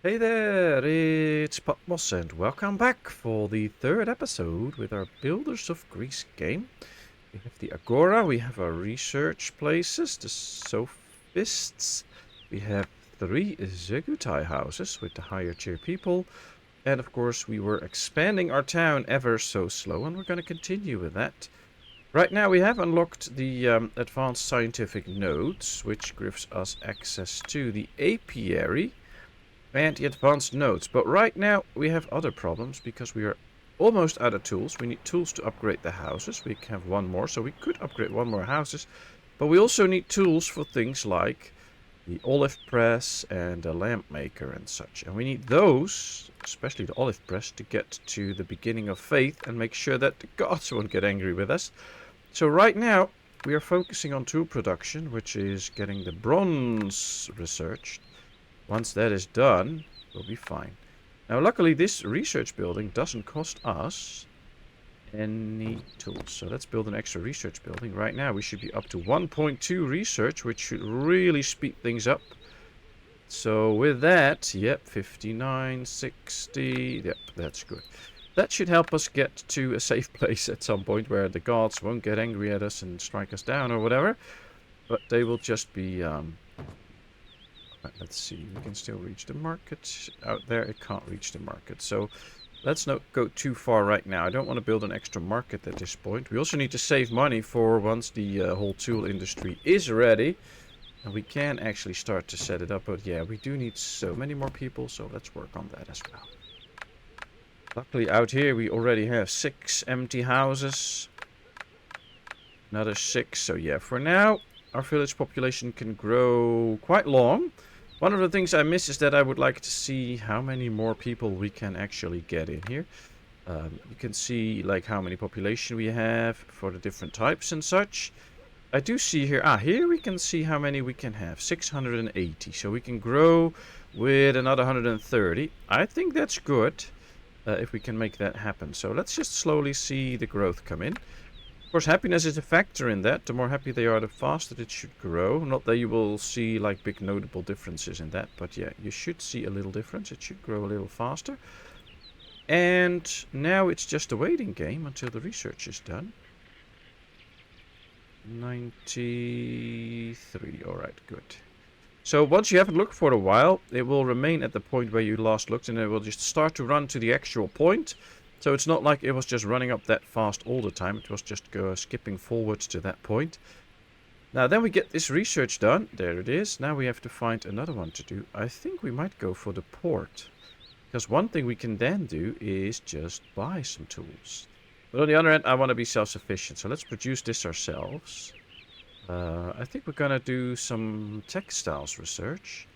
Hey there, it's Patmos and welcome back for the third episode with our Builders of Greece game. We have the Agora, we have our research places, the Sophists, we have 3 Zegutai houses with the higher tier people, and of course we were expanding our town ever so slow and we're going to continue with that. Right now we have unlocked the advanced scientific nodes, which gives us access to the apiary and the advanced nodes. But right now we have other problems because we are almost out of tools. We need tools to upgrade the houses. We have one more, so we could upgrade one more houses. But we also need tools for things like the olive press and the lamp maker and such. And we need those, especially the olive press, to get to the beginning of faith and make sure that the gods won't get angry with us. So right now we are focusing on tool production, which is getting the bronze researched. Once that is done, we'll be fine. Now, luckily, this research building doesn't cost us any tools. So let's build an extra research building. Right now, we should be up to 1.2 research, which should really speed things up. So with that, yep, 59, 60, yep, that's good. That should help us get to a safe place at some point where the gods won't get angry at us and strike us down or whatever. But they will just be... Right, let's see, we can still reach the market. Out there, it can't reach the market. So let's not go too far right now. I don't want to build an extra market at this point. We also need to save money for once the whole tool industry is ready. And we can actually start to set it up. But yeah, we do need so many more people. So let's work on that as well. Luckily, out here, we already have 6 empty houses. Another 6. So yeah, for now, our village population can grow quite long. One of the things I miss is that I would like to see how many more people we can actually get in here. You can see like how many population we have for the different types and such. I do see here, here we can see how many we can have, 680. So we can grow with another 130. I think that's good if we can make that happen. So let's just slowly see the growth come in. Of course, happiness is a factor in that. The more happy they are, the faster it should grow. Not that you will see like big notable differences in that, but yeah, you should see a little difference. It should grow a little faster. And now it's just a waiting game until the research is done. 93. Alright, good. So once you haven't looked for a while, it will remain at the point where you last looked, and it will just start to run to the actual point. So it's not like it was just running up that fast all the time. It was just skipping forwards to that point. Now then we get this research done. There it is. Now we have to find another one to do. I think we might go for the port. Because one thing we can then do is just buy some tools. But on the other hand, I want to be self-sufficient. So let's produce this ourselves. I think we're going to do some textiles research.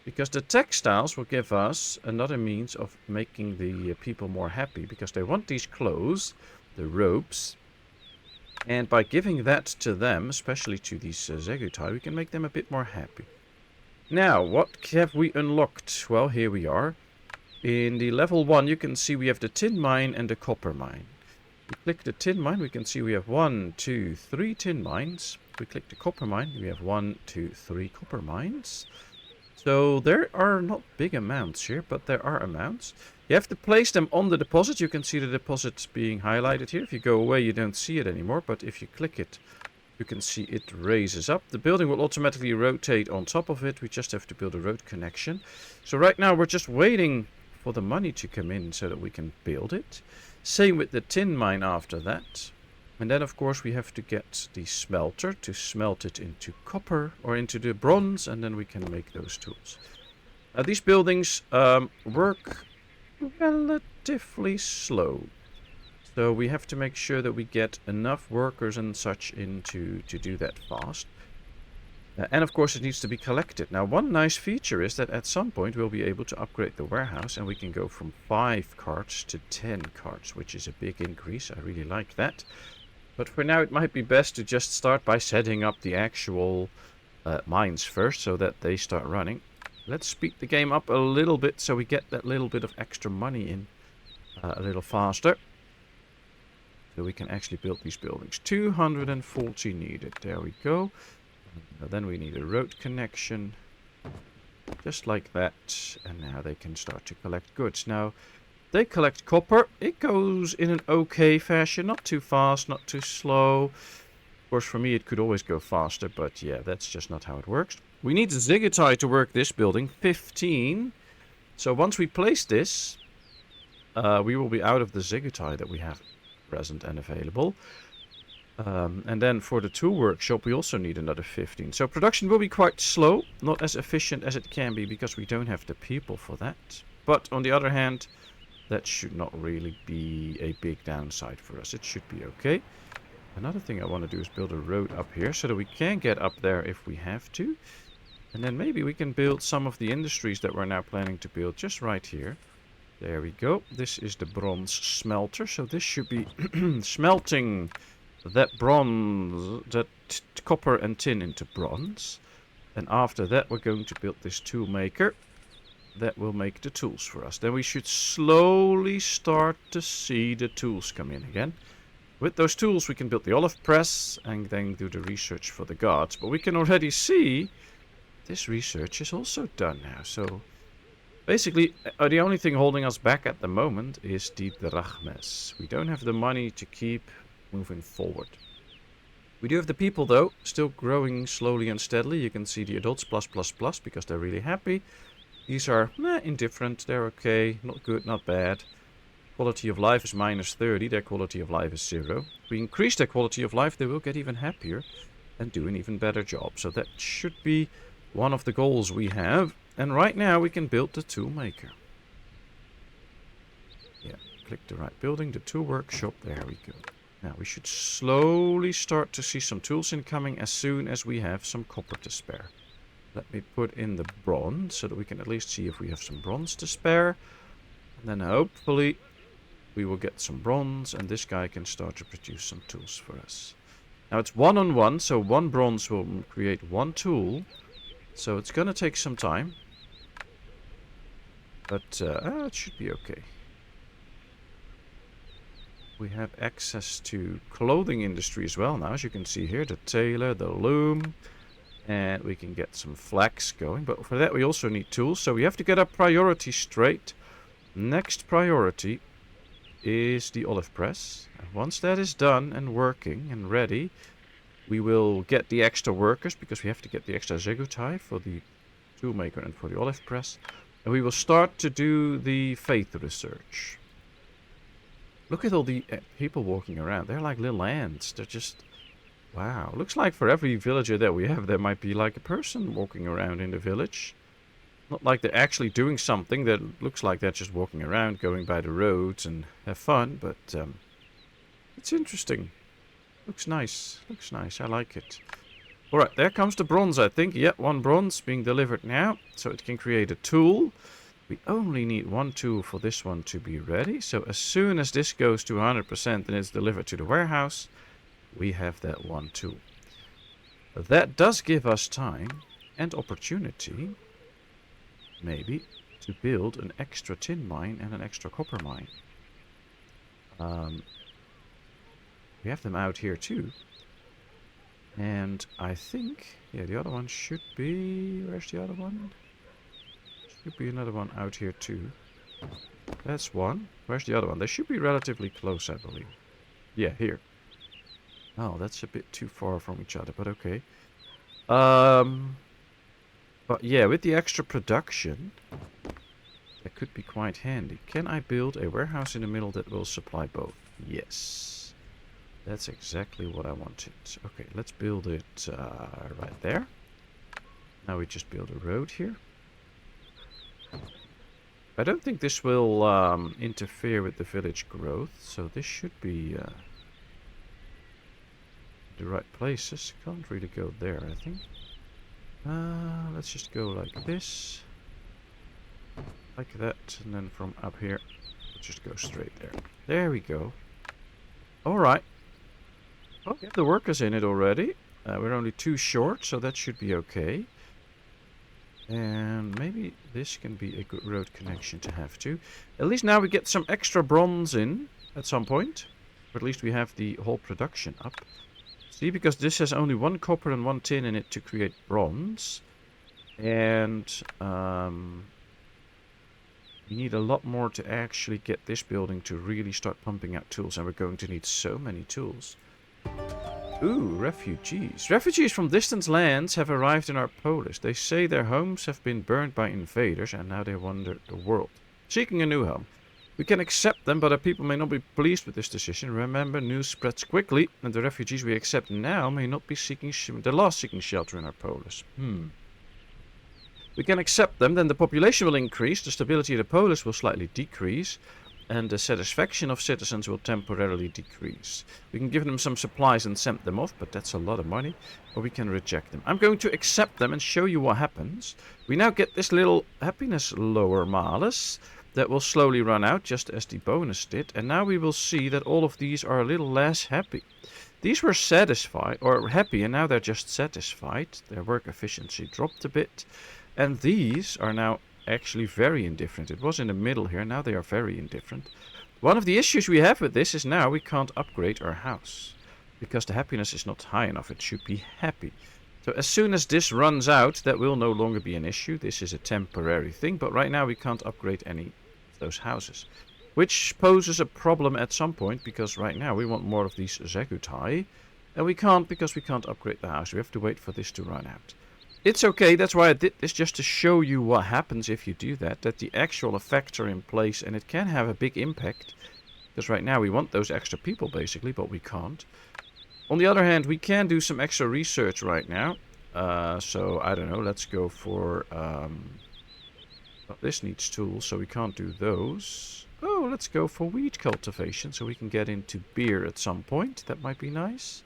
Because the textiles will give us another means of making the people more happy. Because they want these clothes, the robes. And by giving that to them, especially to these Zegutai, we can make them a bit more happy. Now, what have we unlocked? Well, here we are. In the level 1, you can see we have the tin mine and the copper mine. We click the tin mine, we can see we have 1, 2, 3 tin mines. If we click the copper mine, we have 1, 2, 3 copper mines. So there are not big amounts here, but there are amounts. You have to place them on the deposit. You can see the deposit being highlighted here. If you go away, you don't see it anymore, but if you click it, you can see it raises up. The building will automatically rotate on top of it. We just have to build a road connection. So right now we're just waiting for the money to come in so that we can build it. Same with the tin mine after that. And then, of course, we have to get the smelter to smelt it into copper or into the bronze, and then we can make those tools. These buildings work relatively slow. So we have to make sure that we get enough workers and such in to do that fast. And, of course, it needs to be collected. Now, one nice feature is that at some point we'll be able to upgrade the warehouse, and we can go from 5 carts to 10 carts, which is a big increase. I really like that. But for now, it might be best to just start by setting up the actual mines first so that they start running. Let's speed the game up a little bit so we get that little bit of extra money in a little faster. So we can actually build these buildings. 240 needed. There we go. Then we need a road connection. Just like that. And now they can start to collect goods. Now, they collect copper. It goes in an okay fashion. Not too fast, not too slow. Of course, for me, it could always go faster. But yeah, that's just not how it works. We need Ziggutai to work this building. 15. So once we place this, we will be out of the Ziggutai that we have present and available. And then for the tool workshop, we also need another 15. So production will be quite slow, not as efficient as it can be because we don't have the people for that. But on the other hand, that should not really be a big downside for us. It should be okay. Another thing I want to do is build a road up here so that we can get up there if we have to. And then maybe we can build some of the industries that we're now planning to build just right here. There we go. This is the bronze smelter. So this should be smelting that bronze, that copper and tin into bronze. And after that, we're going to build this tool maker that will make the tools for us. Then we should slowly start to see the tools come in again. With those tools, we can build the olive press and then do the research for the gods. But we can already see this research is also done now. So basically, the only thing holding us back at the moment is the drachmes. We don't have the money to keep moving forward. We do have the people, though, still growing slowly and steadily. You can see the adults plus because they're really happy. These are indifferent. They're okay. Not good, not bad. Quality of life is -30. Their quality of life is 0. If we increase their quality of life, they will get even happier and do an even better job. So that should be one of the goals we have. And right now we can build the tool maker. Yeah, click the right building, the tool workshop. There we go. Now we should slowly start to see some tools incoming as soon as we have some copper to spare. Let me put in the bronze so that we can at least see if we have some bronze to spare. And then hopefully we will get some bronze and this guy can start to produce some tools for us. Now it's 1 on 1, so 1 bronze will create 1 tool. So it's going to take some time. But it should be okay. We have access to clothing industry as well now, as you can see here. The tailor, the loom. And we can get some flax going. But for that we also need tools. So we have to get our priorities straight. Next priority is the olive press. And once that is done and working and ready, we will get the extra workers because we have to get the extra Ziggutai for the toolmaker and for the olive press. And we will start to do the faith research. Look at all the people walking around. They're like little ants. They're just... wow. Looks like for every villager that we have, there might be like a person walking around in the village. Not like they're actually doing something. That looks like they're just walking around, going by the roads and have fun. But it's interesting. Looks nice. Looks nice. I like it. Alright, there comes the bronze, I think. Yeah, 1 bronze being delivered now. So it can create a tool. We only need 1 tool for this one to be ready. So as soon as this goes to 100% and it's delivered to the warehouse, we have that 1 tool. That does give us time and opportunity, maybe, to build an extra tin mine and an extra copper mine. We have them out here too. And I think, yeah, the other one should be... where's the other one? Should be another one out here too. That's one. Where's the other one? They should be relatively close, I believe. Yeah, here. Oh, that's a bit too far from each other, but okay. But yeah, with the extra production, that could be quite handy. Can I build a warehouse in the middle that will supply both? Yes. That's exactly what I wanted. Okay, let's build it right there. Now we just build a road here. I don't think this will interfere with the village growth, so this should be the right places. Can't really go there, I think. Let's just go like this. Like that, and then from up here, let's just go straight there. There we go. Alright. Oh, we have the workers in it already. We're only 2 short, so that should be okay. And maybe this can be a good road connection to have too. At least now we get some extra bronze in at some point. Or at least we have the whole production up. See, because this has only 1 copper and 1 tin in it to create bronze. And we need a lot more to actually get this building to really start pumping out tools. And we're going to need so many tools. Ooh, refugees. Refugees from distant lands have arrived in our polis. They say their homes have been burned by invaders and now they wander the world, seeking a new home. We can accept them, but our people may not be pleased with this decision. Remember, news spreads quickly, and the refugees we accept now may not be seeking the last seeking shelter in our polis. We can accept them, then the population will increase, the stability of the polis will slightly decrease, and the satisfaction of citizens will temporarily decrease. We can give them some supplies and send them off, but that's a lot of money. Or we can reject them. I'm going to accept them and show you what happens. We now get this little happiness lower malus that will slowly run out, just as the bonus did. And now we will see that all of these are a little less happy. These were satisfied, or happy, and now they're just satisfied. Their work efficiency dropped a bit. And these are now actually very indifferent. It was in the middle here, now they are very indifferent. One of the issues we have with this is now we can't upgrade our house. Because the happiness is not high enough, it should be happy. So as soon as this runs out, that will no longer be an issue. This is a temporary thing, but right now we can't upgrade any of those houses. Which poses a problem at some point, because right now we want more of these Zagutai. And we can't because we can't upgrade the house. We have to wait for this to run out. It's okay, that's why I did this, just to show you what happens if you do that. That the actual effects are in place and it can have a big impact. Because right now we want those extra people basically, but we can't. On the other hand, we can do some extra research right now. So, I don't know, let's go for... this needs tools, so we can't do those. Oh, let's go for wheat cultivation, so we can get into beer at some point. That might be nice.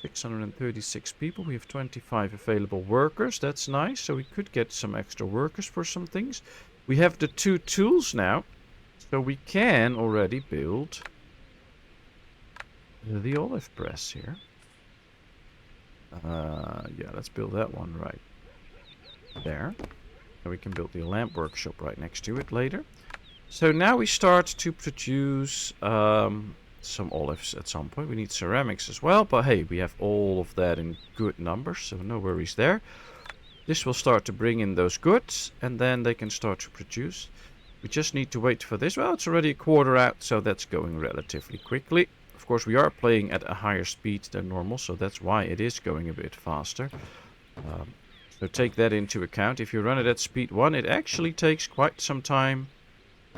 636 people. We have 25 available workers. That's nice. So we could get some extra workers for some things. We have the 2 tools now. So we can already build the olive press here. Yeah, let's build that one right there. And we can build the lamp workshop right next to it later. So now we start to produce some olives at some point. We need ceramics as well, but hey, we have all of that in good numbers, so no worries there. This will start to bring in those goods, and then they can start to produce. We just need to wait for this. Well, it's already a quarter out, so that's going relatively quickly. Of course, we are playing at a higher speed than normal, so that's why it is going a bit faster. So take that into account. If you run it at speed 1, it actually takes quite some time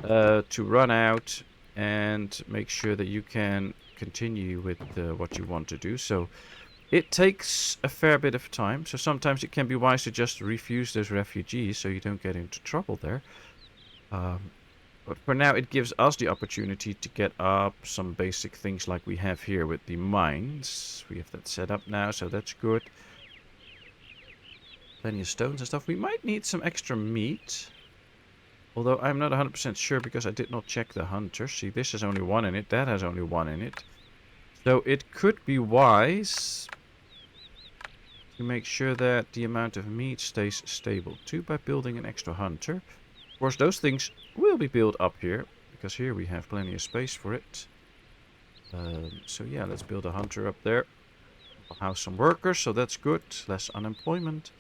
to run out and make sure that you can continue with what you want to do. So it takes a fair bit of time. So sometimes it can be wise to just refuse those refugees so you don't get into trouble there. But for now it gives us the opportunity to get up some basic things like we have here with the mines. We have that set up now, so that's good. Plenty of stones and stuff. We might need some extra meat. Although I'm not 100% sure because I did not check the hunter. See, this has only 1 in it. That has only 1 in it. So it could be wise to make sure that the amount of meat stays stable too by building an extra hunter. Of course, those things will be built up here because here we have plenty of space for it. So yeah, let's build a hunter up there. We'll house some workers, so that's good. Less unemployment.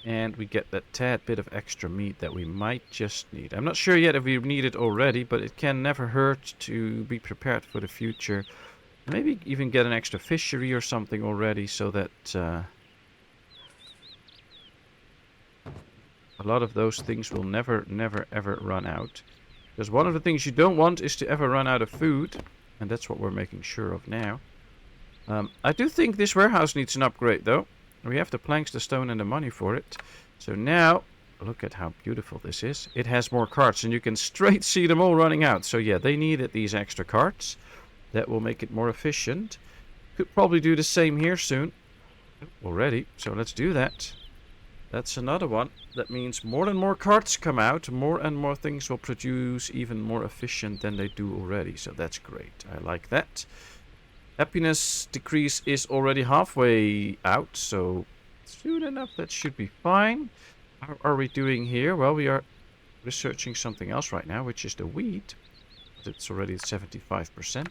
And we get that tad bit of extra meat that we might just need. I'm not sure yet if we need it already, but it can never hurt to be prepared for the future. Maybe even get an extra fishery or something already, so that a lot of those things will never ever run out. Because one of the things you don't want is to ever run out of food. And that's what we're making sure of now. I do think this warehouse needs an upgrade though. We have the planks, the stone and the money for it. So now, look at how beautiful this is. It has more carts and you can straight see them all running out. So yeah, they needed these extra carts. That will make it more efficient. Could probably do the same here soon. Already, so let's do that. That's another one. That means more and more carts come out. More and more things will produce even more efficient than they do already. So that's great. I like that. Happiness decrease is already halfway out, so soon enough that should be fine. How are we doing here? Well, we are researching something else right now, which is the wheat. It's already at 75%.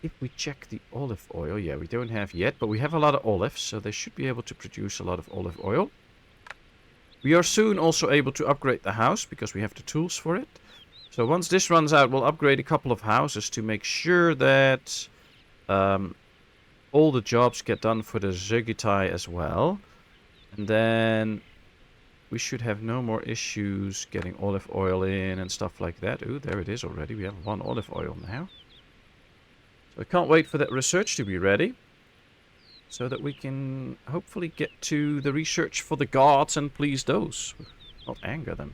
If we check the olive oil, yeah, we don't have yet, but we have a lot of olives, so they should be able to produce a lot of olive oil. We are soon also able to upgrade the house because we have the tools for it. So once this runs out, we'll upgrade a couple of houses to make sure that all the jobs get done for the Zegitai as well. And then we should have no more issues getting olive oil in and stuff like that. Ooh, there it is already. We have 1 olive oil now. So I can't wait for that research to be ready, so that we can hopefully get to the research for the gods and please those, not anger them.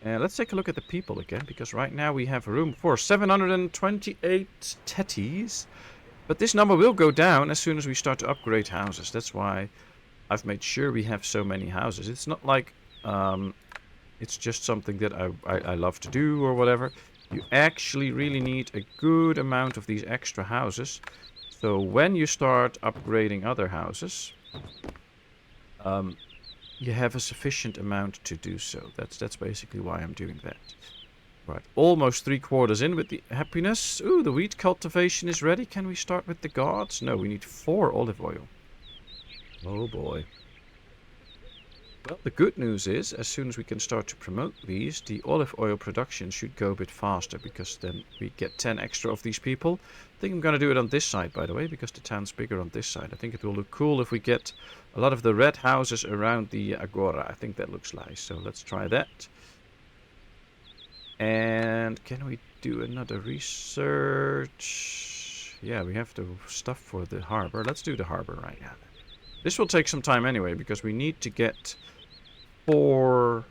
Let's take a look at the people again, because right now we have room for 728 tetties. But this number will go down as soon as we start to upgrade houses. That's why I've made sure we have so many houses. It's not like it's just something that I love to do or whatever. You actually really need a good amount of these extra houses. So when you start upgrading other houses, you have a sufficient amount to do so. That's basically why I'm doing that. Right, almost 3/4 in with the happiness. Ooh, the wheat cultivation is ready. Can we start with the gods? No, we need 4 olive oil. Oh boy. Well, the good news is, as soon as we can start to promote these, the olive oil production should go a bit faster, because then we get 10 extra of these people. I think I'm going to do it on this side, by the way, because the town's bigger on this side. I think it will look cool if we get a lot of the red houses around the agora. I think that looks nice, so let's try that. And can we do another research? Yeah, we have the stuff for the harbor. Let's do the harbor right now. This will take some time anyway, because we need to get 4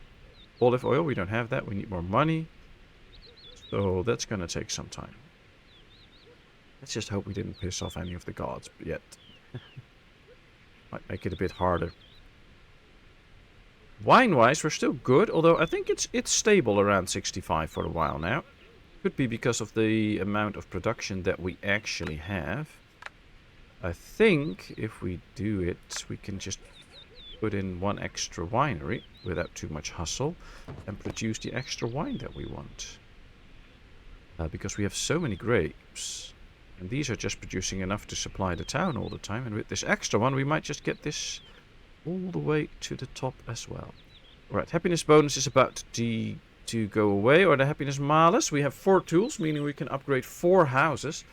olive oil. We don't have that. We need more money. So that's going to take some time. Let's just hope we didn't piss off any of the gods yet. Might make it a bit harder. Wine-wise, we're still good, although I think it's stable around 65 for a while now. Could be because of the amount of production that we actually have. I think if we do it, we can just put in 1 extra winery without too much hustle and produce the extra wine that we want. Because we have so many grapes, and these are just producing enough to supply the town all the time. And with this extra one, we might just get this all the way to the top as well. Alright, happiness bonus is about to go away, or the happiness malus. We have 4 tools, meaning we can upgrade 4 houses.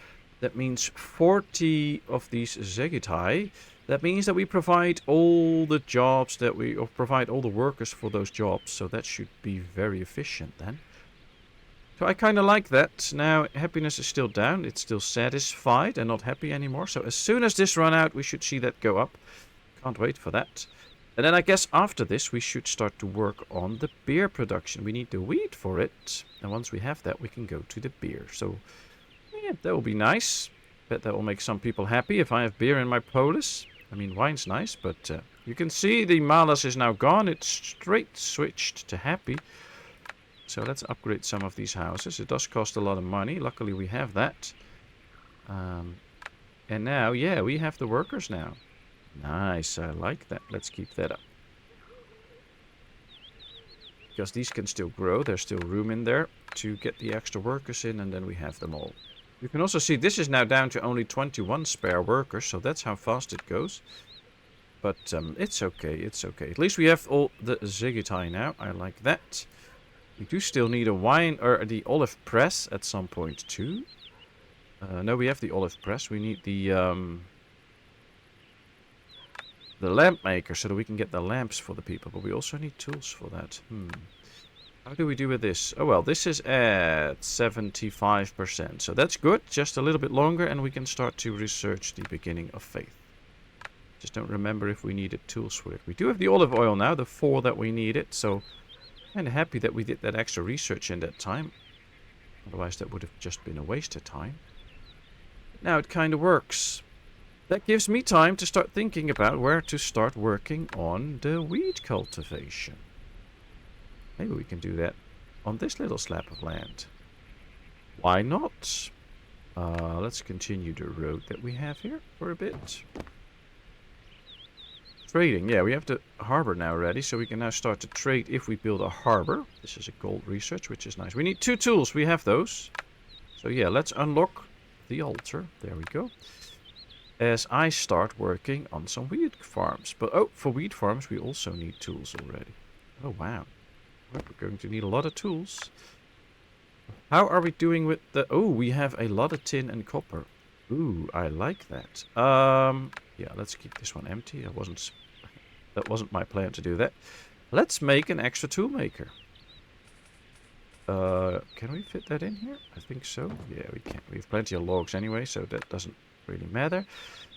That means 40 of these Zegitai. That means that we provide all the jobs that or provide all the workers for those jobs. So that should be very efficient then. So I kind of like that. Now, happiness is still down. It's still satisfied and not happy anymore. So as soon as this run out, we should see that go up. Can't wait for that. And then I guess after this, we should start to work on the beer production. We need the wheat for it. And once we have that, we can go to the beer. So yeah, that will be nice. Bet that will make some people happy if I have beer in my Polis. I mean, wine's nice, but you can see the malus is now gone. It's straight switched to happy. So let's upgrade some of these houses. It does cost a lot of money. Luckily, we have that. And now, yeah, we have the workers now. Nice, I like that. Let's keep that up. Because these can still grow. There's still room in there to get the extra workers in, and then we have them all. You can also see this is now down to only 21 spare workers, so that's how fast it goes. But it's okay, it's okay. At least we have all the Zegitai now. I like that. We do still need a wine, or the olive press at some point too. No, we have the olive press. We need the lamp maker so that we can get the lamps for the people. But we also need tools for that. How do we do with this? Oh, well, this is at 75%. So that's good. Just a little bit longer and we can start to research the beginning of faith. Just don't remember if we needed tools for it. We do have the olive oil now, the 4 that we needed. So kind of happy that we did that extra research in that time. Otherwise that would have just been a waste of time. Now it kind of works. That gives me time to start thinking about where to start working on the wheat cultivation. Maybe we can do that on this little slab of land. Why not? Let's continue the road that we have here for a bit. Trading. Yeah, we have the harbor now ready, so we can now start to trade if we build a harbor. This is a gold research, which is nice. We need 2 tools. We have those. So yeah, let's unlock the altar. There we go. as I start working on some wheat farms. But oh, for wheat farms we also need tools already. Oh wow. Well, we're going to need a lot of tools. How are we doing with the... Oh, we have a lot of tin and copper. Ooh, I like that. Yeah, let's keep this one empty. That wasn't my plan to do that. Let's make an extra tool maker. Can we fit that in here? I think so. Yeah, we can. We have plenty of logs anyway, so that doesn't really matter.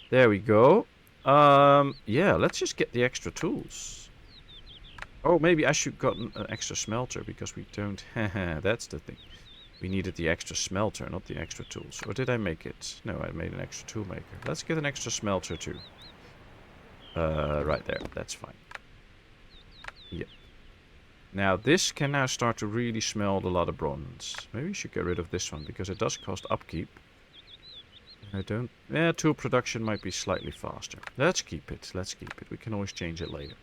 There we go. Yeah, let's just get the extra tools. Oh, maybe I should gotten an extra smelter because we don't. That's the thing. We needed the extra smelter, not the extra tools. Or did I make it? No, I made an extra tool maker. Let's get an extra smelter too. Right there. That's fine. Yep. Now this can now start to really smelt a lot of bronze. Maybe we should get rid of this one because it does cost upkeep. I don't... Yeah, tool production might be slightly faster. Let's keep it. Let's keep it. We can always change it later.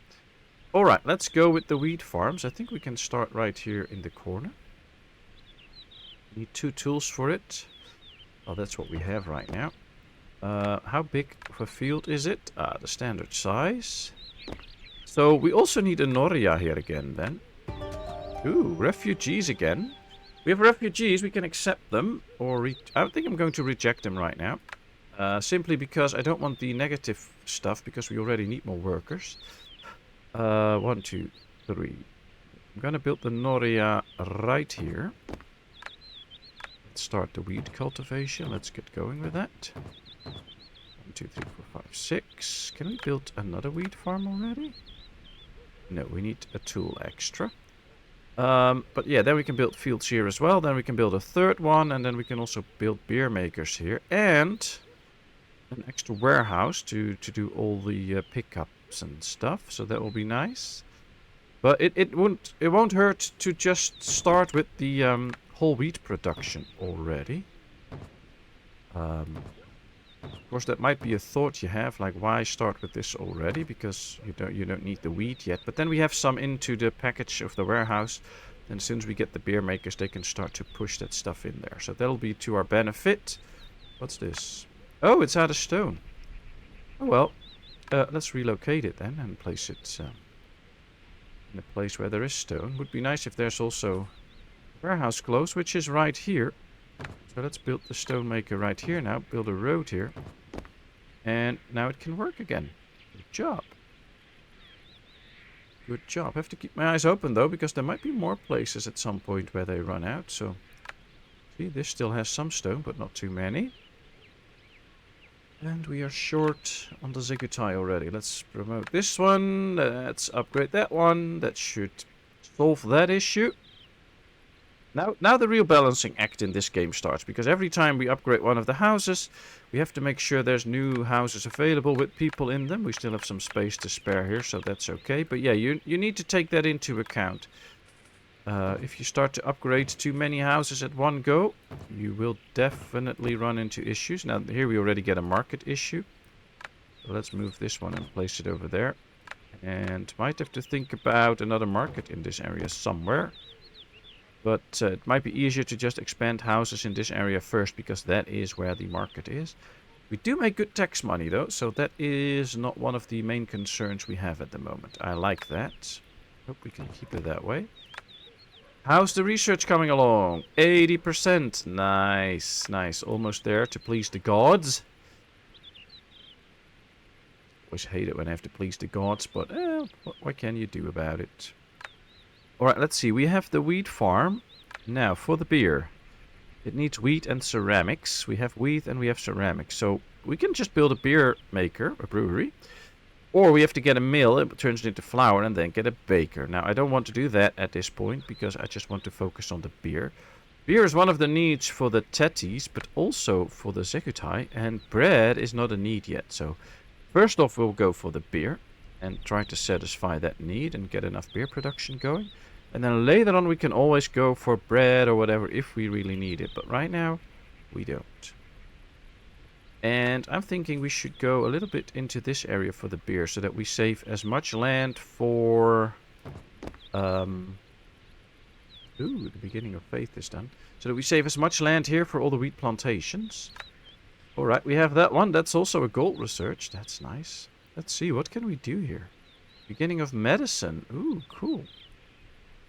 Alright, let's go with the wheat farms. I think we can start right here in the corner. Need 2 tools for it. Well, that's what we have right now. How big of a field is it? The standard size. So we also need a Noria here again then. Ooh, refugees again. We have refugees, we can accept them. Or I think I'm going to reject them right now. Simply because I don't want the negative stuff, because we already need more workers. 1, 2, 3. I'm gonna build the Noria right here. Let's start the wheat cultivation. Let's get going with that. 1, 2, 3, 4, 5, 6. Can we build another wheat farm already? No, we need a tool extra. But yeah, then we can build fields here as well. Then we can build a 3rd one. And then we can also build beer makers here. And an extra warehouse to do all the pickups and stuff. So that will be nice. But it won't hurt to just start with the whole wheat production already. Of course, that might be a thought you have, like why start with this already, because you don't need the wheat yet. But then we have some into the package of the warehouse, and as soon as we get the beer makers, they can start to push that stuff in there. So that'll be to our benefit. What's this? Oh, it's out of stone. Oh well, let's relocate it then and place it in a place where there is stone. Would be nice if there's also a warehouse close, which is right here. So let's build the stone maker right here now. Build a road here. And now it can work again. Good job. Good job. I have to keep my eyes open though, because there might be more places at some point where they run out. So, see, this still has some stone, but not too many. And we are short on the Zigutai already. Let's promote this one. Let's upgrade that one. That should solve that issue. Now the real balancing act in this game starts, because every time we upgrade one of the houses, we have to make sure there's new houses available with people in them. We still have some space to spare here, so that's okay. But yeah, you need to take that into account. If you start to upgrade too many houses at one go, you will definitely run into issues. Now here we already get a market issue. So let's move this one and place it over there. And might have to think about another market in this area somewhere. But it might be easier to just expand houses in this area first, because that is where the market is. We do make good tax money though, so that is not one of the main concerns we have at the moment. I like that. Hope we can keep it that way. How's the research coming along? 80%. Nice, nice. Almost there to please the gods. Always hate it when I have to please the gods, but what can you do about it? Alright, let's see. We have the wheat farm. Now, for the beer. It needs wheat and ceramics. We have wheat and we have ceramics. So, we can just build a beer maker, a brewery. Or we have to get a mill, it turns it into flour, and then get a baker. Now, I don't want to do that at this point, because I just want to focus on the beer. Beer is one of the needs for the Tetis, but also for the Zekutai. And bread is not a need yet. So, first off, we'll go for the beer. And try to satisfy that need and get enough beer production going. And then later on we can always go for bread or whatever if we really need it. But right now, we don't. And I'm thinking we should go a little bit into this area for the beer, so that we save as much land for... Ooh, the beginning of faith is done. So that we save as much land here for all the wheat plantations. Alright, we have that one. That's also a gold research. That's nice. Let's see, what can we do here? Beginning of medicine. Ooh, cool.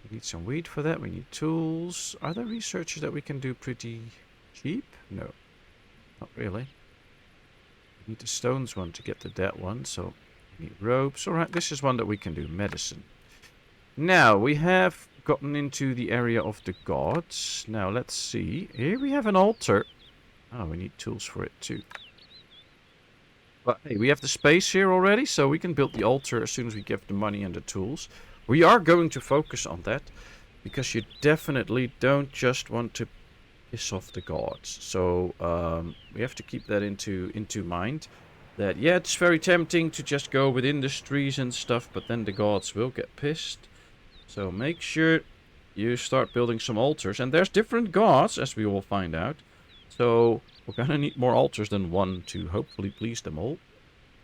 We need some wheat for that. We need tools. Are there researches that we can do pretty cheap? No, not really. We need the stones one to get to that one, so we need ropes. Alright, this is one that we can do. Medicine. Now, we have gotten into the area of the gods. Now, let's see. Here we have an altar. Oh, we need tools for it too. But hey, we have the space here already, so we can build the altar as soon as we get the money and the tools. We are going to focus on that, because you definitely don't just want to piss off the gods. So we have to keep that into mind. That, yeah, it's very tempting to just go with industries and stuff, but then the gods will get pissed. So make sure you start building some altars. And there's different gods, as we will find out. So we're going to need more altars than one to hopefully please them all.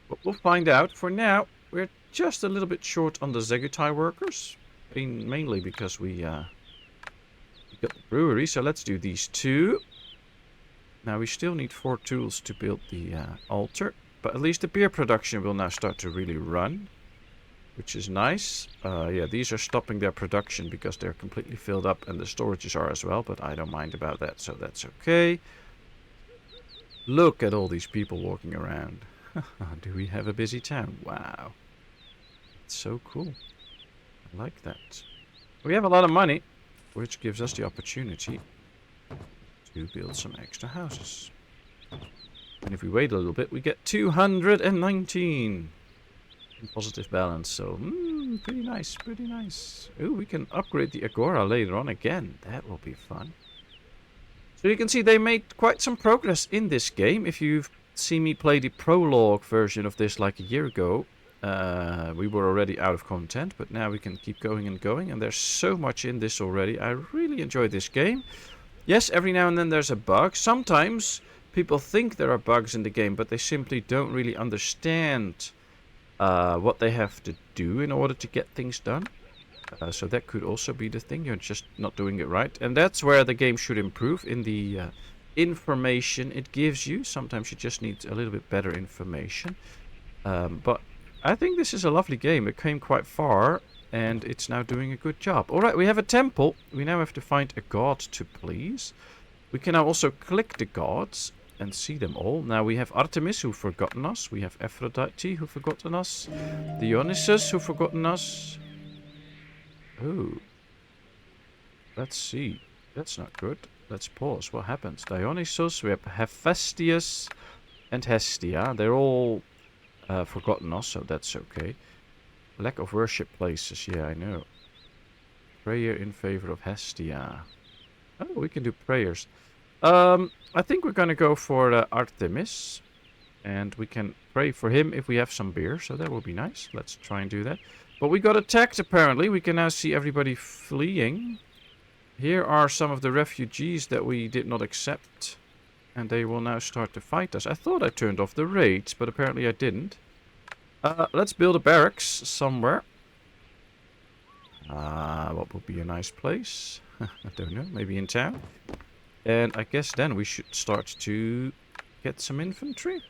But we'll find out. For now, we're just a little bit short on the Zegutai workers. Mainly because we got the brewery. So let's do these two. Now we still need 4 tools to build the altar. But at least the beer production will now start to really run. Which is nice. Yeah, these are stopping their production because they're completely filled up. And the storages are as well. But I don't mind about that. So that's okay. Look at all these people walking around. Do we have a busy town? Wow. It's so cool. I like that. We have a lot of money, which gives us the opportunity to build some extra houses. And if we wait a little bit, we get 219 in positive balance. So, pretty nice, pretty nice. Ooh, we can upgrade the Agora later on again. That will be fun. So you can see they made quite some progress in this game. If you've seen me play the prologue version of this like a year ago, we were already out of content, but now we can keep going and going, and there's so much in this already. I really enjoy this game. Yes, every now and then there's a bug. Sometimes people think there are bugs in the game, but they simply don't really understand what they have to do in order to get things done. So that could also be the thing. You're just not doing it right. And that's where the game should improve, in the information it gives you. Sometimes you just need a little bit better information. But I think this is a lovely game. It came quite far, and it's now doing a good job. Alright, we have a temple. We now have to find a god to please. We can now also click the gods and see them all. Now we have Artemis, who've forgotten us. We have Aphrodite, who've forgotten us. Dionysus, who've forgotten us. Oh. Let's see. That's not good. Let's pause. What happens? Dionysus, we have Hephaestus and Hestia. They're all forgotten us, so that's okay. Lack of worship places. Yeah, I know. Prayer in favor of Hestia. Oh, we can do prayers. I think we're going to go for Artemis. And we can pray for him if we have some beer. So that would be nice. Let's try and do that. But we got attacked, apparently. We can now see everybody fleeing. Here are some of the refugees that we did not accept. And they will now start to fight us. I thought I turned off the raids, but apparently I didn't. Let's build a barracks somewhere. What would be a nice place? I don't know. Maybe in town. And I guess then we should start to get some infantry.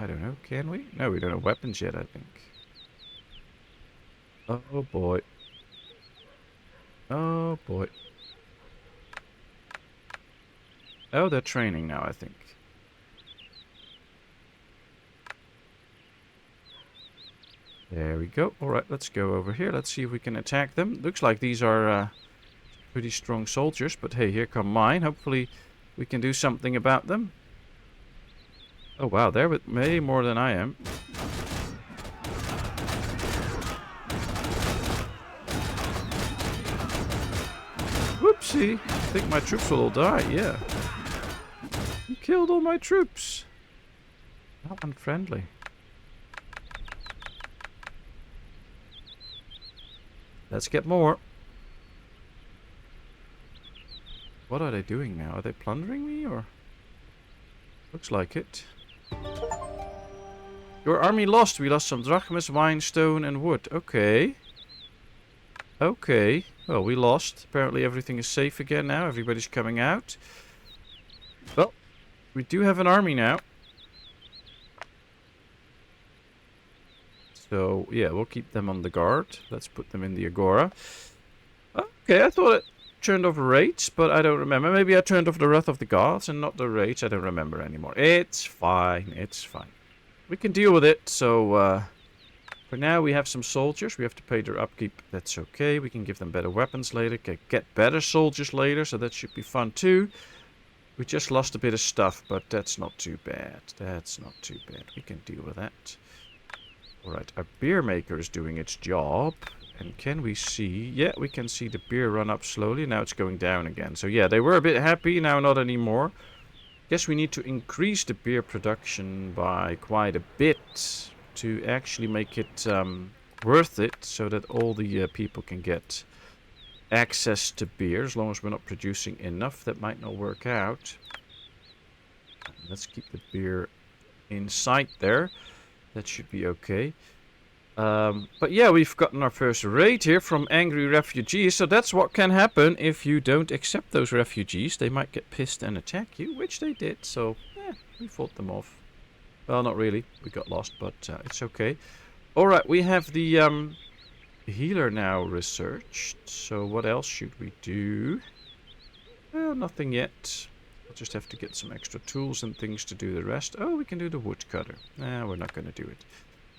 I don't know, can we? No, we don't have weapons yet, I think. Oh boy. Oh boy. Oh, they're training now, I think. There we go. Alright, let's go over here. Let's see if we can attack them. Looks like these are pretty strong soldiers, but hey, here come mine. Hopefully we can do something about them. Oh wow, they're with way more than I am. Whoopsie! I think my troops will all die, yeah. You killed all my troops. How unfriendly. Let's get more. What are they doing now? Are they plundering me, or? Looks like it. Your army lost. We lost some drachmas, wine, stone, and wood. Okay. Okay. Well, we lost. Apparently everything is safe again now. Everybody's coming out. Well, we do have an army now. So, yeah, we'll keep them on the guard. Let's put them in the Agora. Okay, I thought it turned off rage, but I don't remember. Maybe I turned off the Wrath of the Gods and not the rage. I don't remember anymore. It's fine. It's fine. We can deal with it. So, for now, we have some soldiers. We have to pay their upkeep. That's okay. We can give them better weapons later. Get better soldiers later, so that should be fun too. We just lost a bit of stuff, but that's not too bad. That's not too bad. We can deal with that. Alright, our beer maker is doing its job. And can we see... Yeah, we can see the beer run up slowly. Now it's going down again. So yeah, they were a bit happy. Now not anymore. Guess we need to increase the beer production by quite a bit to actually make it worth it, so that all the people can get access to beer. As long as we're not producing enough, that might not work out. Let's keep the beer inside there. That should be okay. But yeah, we've gotten our first raid here from angry refugees. So that's what can happen if you don't accept those refugees. They might get pissed and attack you, which they did. So yeah, we fought them off. Well, not really. We got lost, but it's okay. Alright, we have the healer now researched. So what else should we do? Well, nothing yet. We'll just have to get some extra tools and things to do the rest. Oh, we can do the woodcutter. Nah, we're not going to do it.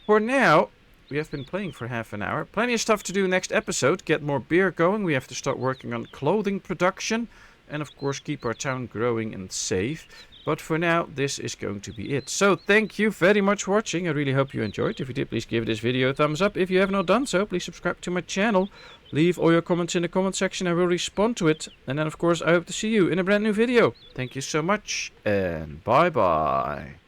For now, we have been playing for half an hour. Plenty of stuff to do next episode. Get more beer going. We have to start working on clothing production. And of course, keep our town growing and safe. But for now, this is going to be it. So, thank you very much for watching. I really hope you enjoyed. If you did, please give this video a thumbs up. If you have not done so, please subscribe to my channel. Leave all your comments in the comment section. I will respond to it. And then, of course, I hope to see you in a brand new video. Thank you so much, and bye-bye.